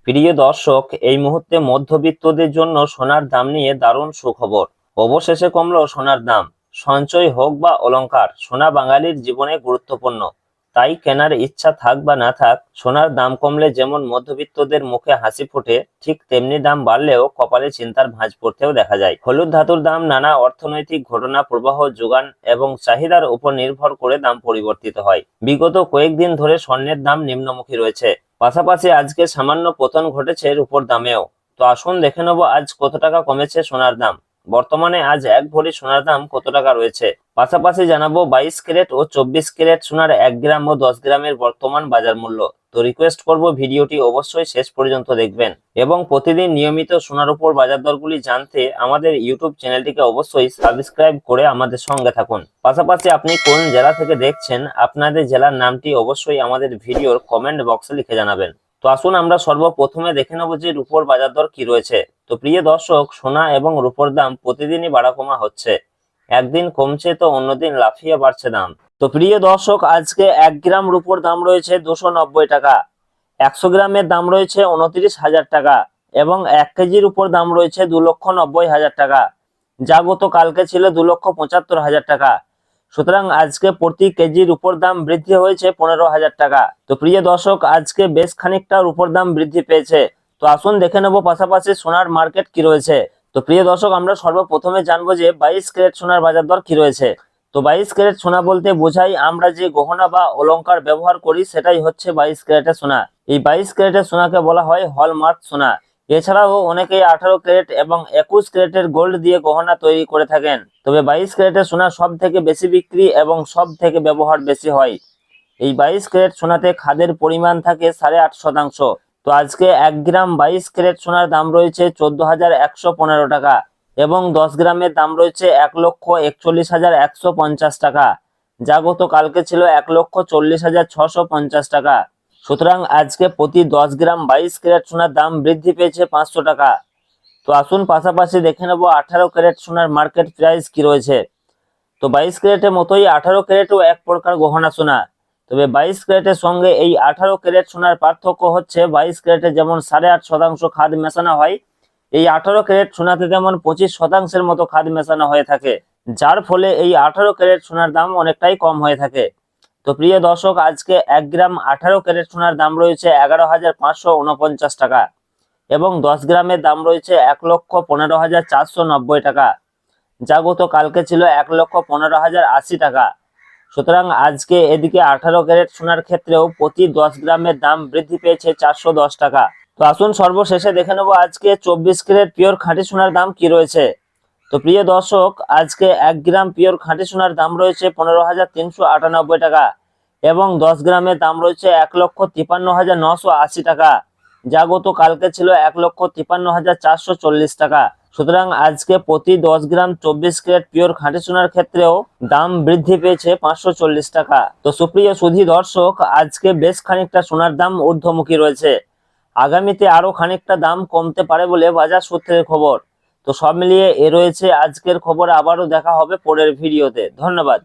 প্রিয় দর্শক, এই মুহূর্তে মধ্যবিত্তদের জন্য সোনার দাম নিয়ে দারুণ সুখবর। অবশেষে কমলো সোনার দাম। সঞ্চয় হোক বা অলংকার, সোনা বাঙালির জীবনে গুরুত্বপূর্ণ। তাই কেনার ইচ্ছা থাক বা না থাক, সোনার দাম কমলে যেমন মধ্যবিত্তদের মুখে হাসি ফোটে, ঠিক তেমনি দাম বাড়লেও কপালে চিন্তার ভাঁজ পড়তেও দেখা যায়। হলুদ ধাতুর দাম নানা অর্থনৈতিক ঘটনা, প্রবাহ, যোগান এবং চাহিদার উপর নির্ভর করে দাম পরিবর্তিত হয়। বিগত কয়েকদিন ধরে স্বর্ণের দাম নিম্নমুখী রয়েছে। পাশাপাশি আজকে সামান্য পতন ঘটেছে রূপোর দামেও। তো আসুন দেখে নেব আজ কত টাকা কমেছে সোনার দাম। বর্তমানে আজ 1 ভরি সোনার দাম কত টাকা রয়েছে। পাশাপাশি জানাবো 22 ক্যারেট ও 24 ক্যারেট সোনার 1 গ্রাম ও 10 গ্রামের বর্তমান বাজার মূল্য। তো রিকোয়েস্ট করব ভিডিওটি অবশ্যই শেষ পর্যন্ত দেখবেন এবং প্রতিদিন নিয়মিত সোনার উপর বাজার দরগুলি জানতে আমাদের ইউটিউব চ্যানেলটিকে অবশ্যই সাবস্ক্রাইব করে আমাদের সঙ্গে থাকুন। পাশাপাশি আপনি কোন জেলা থেকে দেখছেন, আপনাদের জেলার নামটি অবশ্যই আমাদের ভিডিওর কমেন্ট বক্সে লিখে জানাবেন। তো আসুন আমরা সর্বপ্রথমে দেখে নেব যে রূপোর বাজার দর কি রয়েছে। তো প্রিয় দর্শক, সোনা এবং রূপোর দাম প্রতিদিনই বাড়া কমা হচ্ছে। একদিন কমছে তো অন্যদিন লাফিয়ে বাড়ছে দাম। তো প্রিয় দর্শক, আজকে 1 গ্রাম রূপোর দাম রয়েছে 290 টাকা, 100 গ্রামের দাম রয়েছে 29,000 টাকা এবং 1 কেজির উপর দাম রয়েছে 2,90,000 টাকা, যা গত কালকে ছিল 2,75,000 টাকা। সুতরাং আজকে প্রতি কেজির উপর দাম বৃদ্ধি হয়েছে 15,000 টাকা। তো প্রিয় দর্শক, আজকে বেশ খানিকটা উপর দাম বৃদ্ধি পেয়েছে। তো আসুন দেখে নেব পাশাপাশি সোনার মার্কেট কি রয়েছে। তো প্রিয় দর্শক, আমরা সর্বপ্রথমে জানবো যে 22 ক্যারেট সোনার বাজার দর কি রয়েছে। তো 22 ক্যারেট সোনা বলতে বোঝাই আমরা যে গহনা বা অলংকার ব্যবহার করি, সেটাই হচ্ছে 22 ক্যারেটের সোনা। এই 22 ক্যারেটের সোনাকে বলা হয় হলমার্ক সোনা। এছাড়াও অনেকেই 18 ক্যারেট এবং 21 ক্যারেটের গোল্ড দিয়ে গহনা তৈরি করে থাকেন। তবে 22 ক্যারেটের সোনা সব থেকে বেশি বিক্রি এবং সব থেকে ব্যবহার বেশি হয়। এই 22 ক্যারেট সোনাতে খাদের পরিমাণ থাকে 8.5%। তো আজকে 1 গ্রাম 22 ক্যারেট সোনার দাম রয়েছে 14,115 টাকা এবং 10 গ্রামের দাম রয়েছে 1,41,150 টাকা, যা গত কালকে ছিল 1,40,650 টাকা। সুতরাং আজকে প্রতি 10 গ্রাম 22 ক্যারেট সোনার দাম বৃদ্ধি পেয়েছে 500 টাকা। তো আসুন পাশাপাশি দেখে নেব 18 ক্যারেট সোনার মার্কেট প্রাইস কি রয়েছে। তো 22 ক্যারেটের মতোই 18 ক্যারেটও এক প্রকার গহনা সোনা। তবে 22 ক্যারেটের সঙ্গে এই 18 ক্যারেট সোনার পার্থক্য হচ্ছে 22 ক্যারেটে যেমন 8.5% খাদ মেশানো হয়, এই 18 ক্যারেট সোনাতে তেমন 25% মতো খাদ মেশানো হয়ে থাকে, যার ফলে এই 18 ক্যারেট সোনার দাম অনেকটাই কম হয়ে থাকে। তো প্রিয় দর্শক, আজকে 1 গ্রাম 18 ক্যারেট সোনার দাম রয়েছে 11,549 টাকা এবং 10 গ্রামের দাম রয়েছে 1,15,490 টাকা, যা গত কালকে ছিল 1,15,080 টাকা। সুতরাং আজকে এদিকে 18 ক্যারেট সোনার ক্ষেত্রেও প্রতি 10 গ্রামের দাম বৃদ্ধি পেয়েছে 410 টাকা। তো আসুন সর্বশেষে দেখে নেব আজকে 24 ক্যারেট পিওর খাঁটি সোনার দাম কি রয়েছে। তো প্রিয় দর্শক, আজকে 1 গ্রাম পিওর খাঁটি সোনার দাম রয়েছে 15,398 টাকা এবং 10 গ্রামের দাম রয়েছে 1,53,980 টাকা, যা গত কালকে ছিল 1,53,440 টাকা। সুতরাং আজকে প্রতি 10 গ্রাম 24 ক্যারেট পিওর খাঁটি সোনার ক্ষেত্রেও দাম বৃদ্ধি পেয়েছে 540 টাকা। তো সুপ্রিয় সুধী দর্শক, আজকে বেশ খানিকটা সোনার দাম ঊর্ধ্বমুখী রয়েছে। আগামীতে আরো খানিকটা দাম কমতে পারে বলে বাজার সূত্রের খবর। তো সব মিলিয়ে এ রয়েছে আজকের খবর। আবারও দেখা হবে পরের ভিডিওতে। ধন্যবাদ।